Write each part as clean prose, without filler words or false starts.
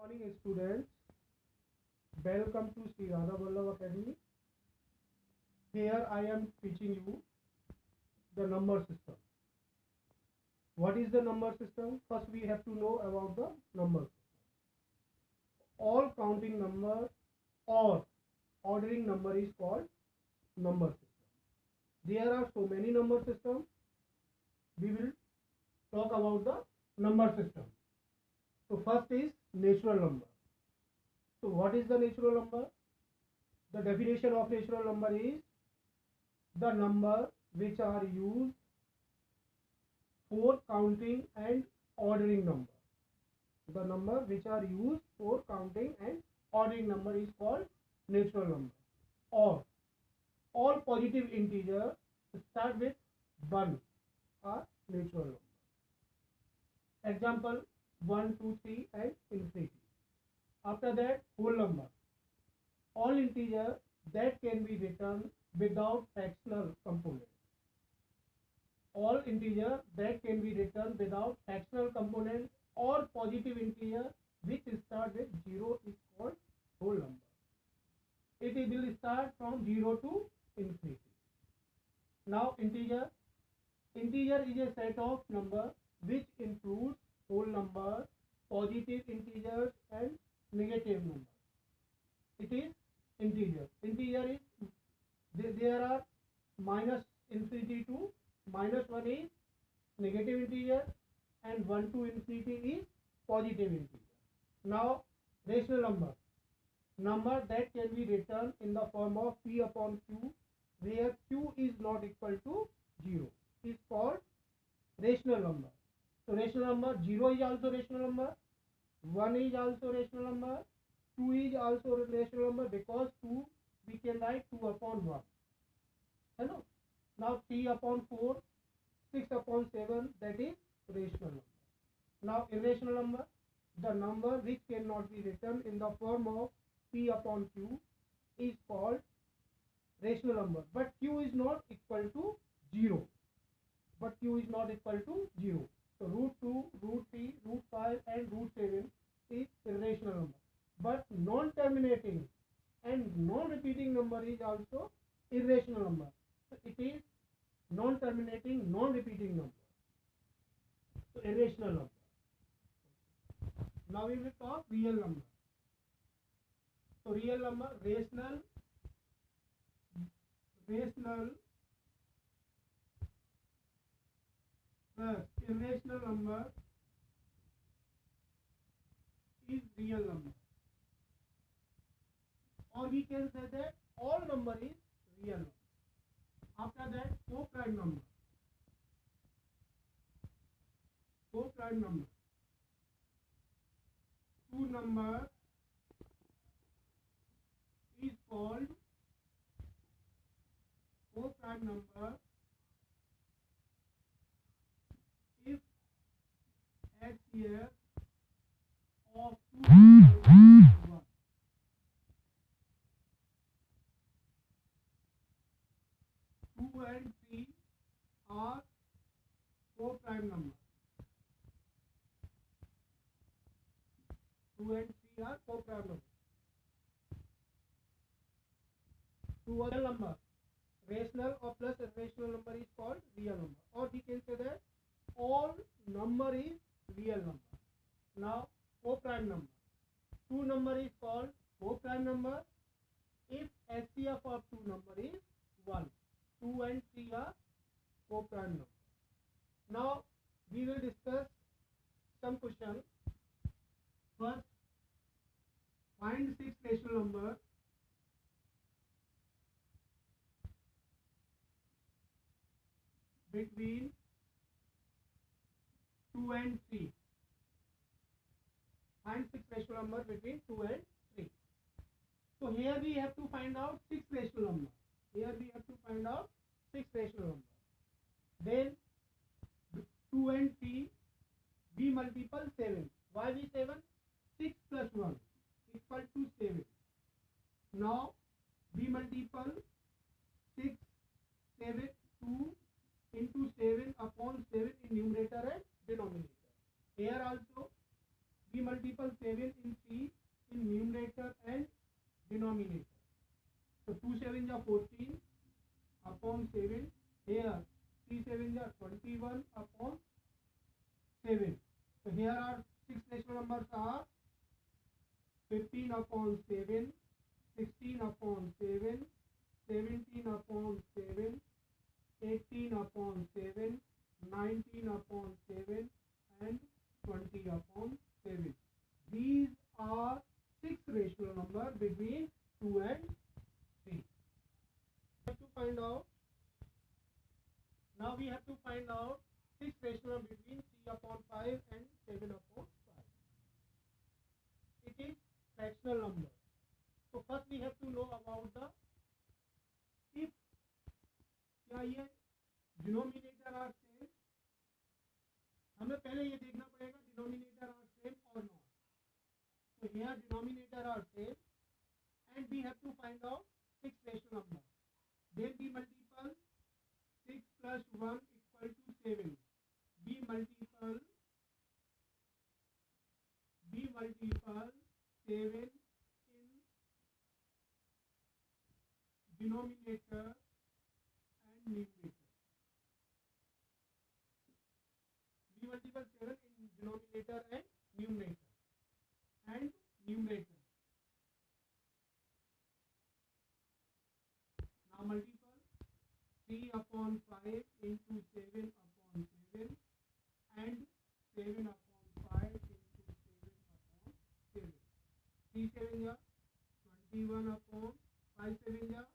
Morning students, welcome to Sri Radha Vallabh Academy. Here I am teaching you the number system. What is the number system? First we have to know about the number system. All counting number or ordering number is called number system. There are so many number systems. We will talk about the number system. So first is natural number. So what is the natural number? The definition of natural number is the number which are used for counting and ordering number. The number which are used for counting and ordering number is called natural number. Or all positive integers start with 1 are natural number. Example 1, 2, 3 and infinity. After that, whole number. All integers that can be written without fractional component. All integers that can be written without fractional component or positive integer which start with 0 is called whole number. It will start from 0 to infinity. Now integer. Integer is a set of number which includes whole number, positive integers and negative number. It is integer. Integer is there are minus infinity to minus 1 is negative integer and 1 to infinity is positive integer. Now rational number. Number that can be written in the form of P upon Q where Q is not equal to 0 is called rational number. So rational number 0 is also rational number, 1 is also rational number, 2 is also rational number because 2 we can write 2 upon 1. Hello. Now 3 upon 4, 6 upon 7 that is rational number. Now irrational number, the number which cannot be written in the form of P upon Q is called rational number. But Q is not equal to 0. But Q is not equal to 0. So root 2, root 3, root 5 and root 7 is irrational number. But non-terminating and non-repeating number is also irrational number. So it is non-terminating, non-repeating number. So irrational number. Now we will talk real number. So real number, rational plus irrational number is real number. Or we can say that all number is real number. After that, co-prime number. Co-prime number. Two number is called co-prime number if HCF of 2 and 1. 2 and 3 are co-prime number. 2 and 3 are co-prime number. Two other number, rational or plus irrational number is called real number. Or we can say that all number is real number. Now co-prime number. Two number is called co-prime number if HCF of two number is 1. 2 and 3 are co-prime number. Now we will discuss some questions. First, find 6 rational number between 2 and 3. Find 6 rational number between 2 and 3. So here we have to find out 6 rational number. Here we have to find out 6 rational number. Then 2 and 3 we multiple 7. Why we 7? 6 plus 1 equal to 7. Now we multiple 6, 7, 2 into 7 upon 7 in numerator and denominator. Here also we multiple 7 7 in 3 in numerator and denominator. So 2 7 are 14 upon 7. Here 3 7 are 21 upon 7. So here are 6 rational numbers are 15 upon 7, 16 upon 7, 17 upon 7, 18 upon 7, 19 upon 7 and 20 upon 7. These are 6 rational numbers between 2 and 3. To find out, now we have to find out 6 rational between 3 upon 5 and 7 upon 5. It is fractional number. So first we have to know about the if क्या ये denominator are same, हमें पहले ये देखना पड़ेगा denominator are same और not. So here denominator are same and we have to find out 6 rational number. Then we multiple 6 plus 1 equal to 7. We multiple 7 in denominator and numerator. We multiple 7 in denominator and numerator. Now multiple 3 upon 5 into 7 upon 7 and 7 upon 5 into 7 upon 7. 3 7 are 21 upon 5 7 are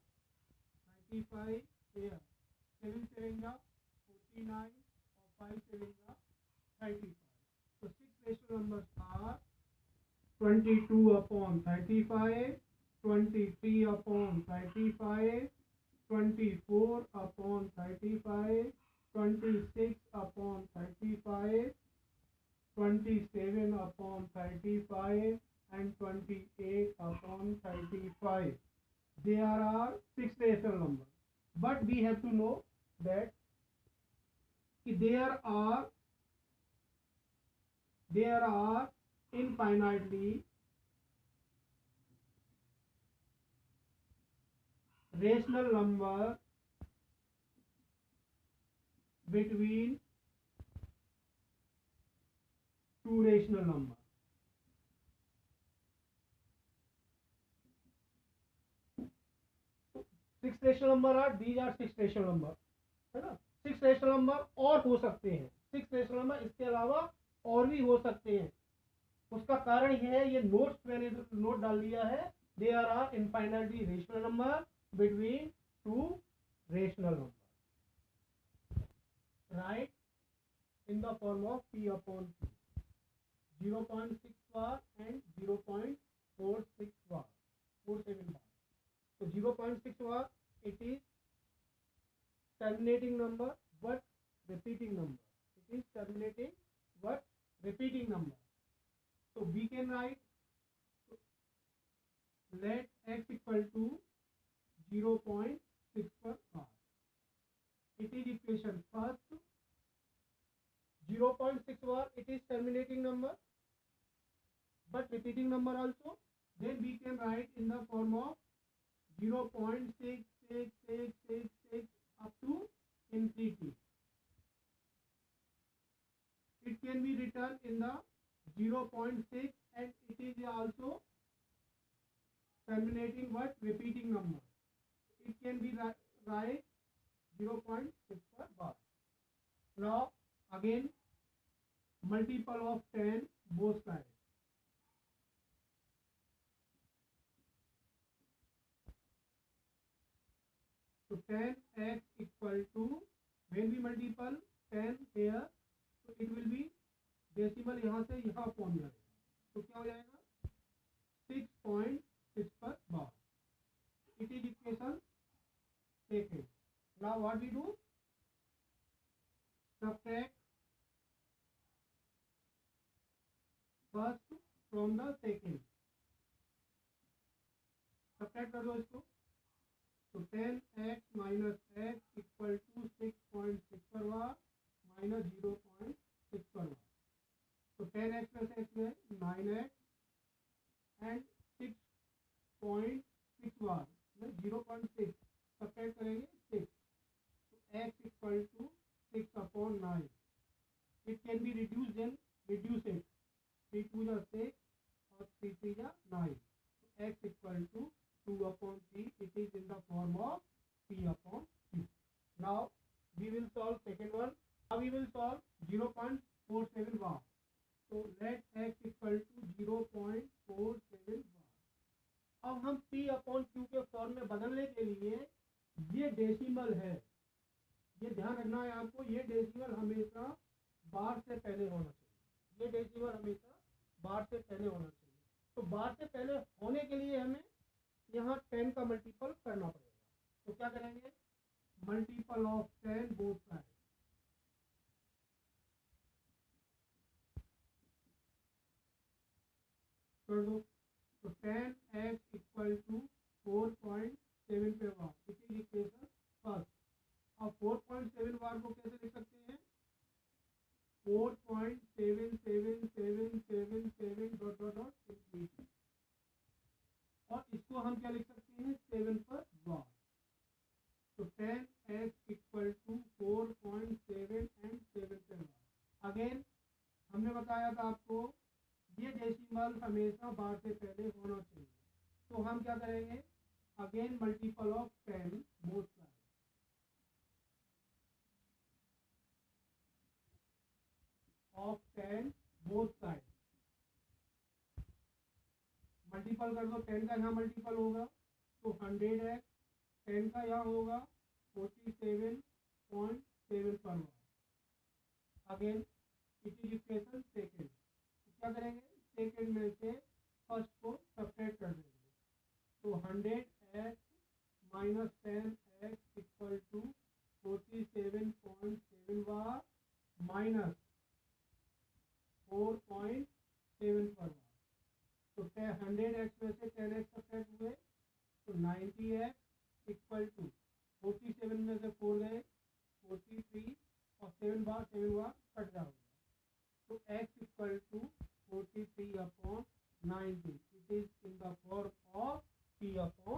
95 here. 7 7 are 49 or 5 7 are 35. So 6 rational numbers are 22 upon 35, 23 upon 35, 24 upon 35, 26 upon 35, 27 upon 35 and 28 upon 35. There are 6 rational numbers, but we have to know that there are infinitely rational number between two rational number. Six rational number are, these are 6 rational number, है ना. 6 rational number और हो सकते हैं, 6 rational number इसके अलावा और भी हो सकते हैं. उसका कारण यह है, ये नोट्स मैंने नोट डाल दिया है. There are infinitely rational number between two rational number, right, in the form of p upon q. 0.6 bar and 0.46 bar, 47 bar. So 0.6 bar, it is terminating number but repeating number. It is terminating but repeating number. So we can write, let x equal to 0.6 per bar. It is equation first. 0.6 bar, it is terminating number but repeating number also. Then we can write in the form of 0.66666 up to infinity. It can be written in the 0.6 and it is also terminating but repeating number. It can be right 0.6 per bar. Now again multiple of 10 both sides. So 10x equal to, when we multiple 10 here, so it will be decimal यहाँ से यहाँ पहुँच जाएगा, तो क्या हो जाएगा 6.6 पर bar. It is equation second. Now what we do, subtract first from the second. Subtract कर दो इसको. तो 10x minus x equal to 6.6 पर बार माइनस 0.6 पर बार. तो 10x प्लस x में 9x एंड 6.6 बार में 0.6 सब्ट्रैक्ट करेंगे 6, तो x equal to 6/9. It can be reduced, then reduce it. 3 2 जा 6 और 3 3 जा 9. So x equal to 2/3. It is in the form of P/Q. Now we will solve second one. Now we will solve 0.47 bar. So let x equal to 0.47 bar. अब हम P/Q के form में बदलने के लिए, ये डेसिमल है, ये ध्यान रखना है आपको, ये डेसिमल हमेशा बार से पहले होना चाहिए. ये डेसिमल हमेशा बार से पहले होना चाहिए. तो बार से पहले होने के लिए हमें यहाँ 10 का मल्टीपल करना पड़ेगा. तो क्या करेंगे, मल्टीपल ऑफ 10 बोथ साइड. कर दो. तो 10x इक्वल टू 4.7 पे bar. It is equation first. अब 4.7 बार को कैसे लिख सकते हैं, 4.77777 ... और इसको हम क्या लिख सकते हैं, 7 पर बार. तो 10x इक्वल टू 4.7 एंड 7 पे बार. अगेन हमने बताया था आपको, ये डेसिमल हमेशा बार से पहले होना चाहिए. तो हम क्या करेंगे, again multiple of 10 both side. Of 10 both side multiple कर दो. 10 का यहाँ मल्टीपल होगा तो 100x, 10 का यहाँ होगा 47.7 पर bar. Again it is equation second. क्या करेंगे, सेकेंड में से फर्स्ट को सब्ट्रैक्ट कर देंगे. तो 100x minus 10x equal to 47.7 bar minus 4.7 पर बार. तो 100x में से 10x सब्ट्रैक्ट हुए तो 90x इक्वल टू 47 में से 4 गए 43 और 7 बार कट जाएगा. तो x equal to 43/90. It is in the form of P/Q.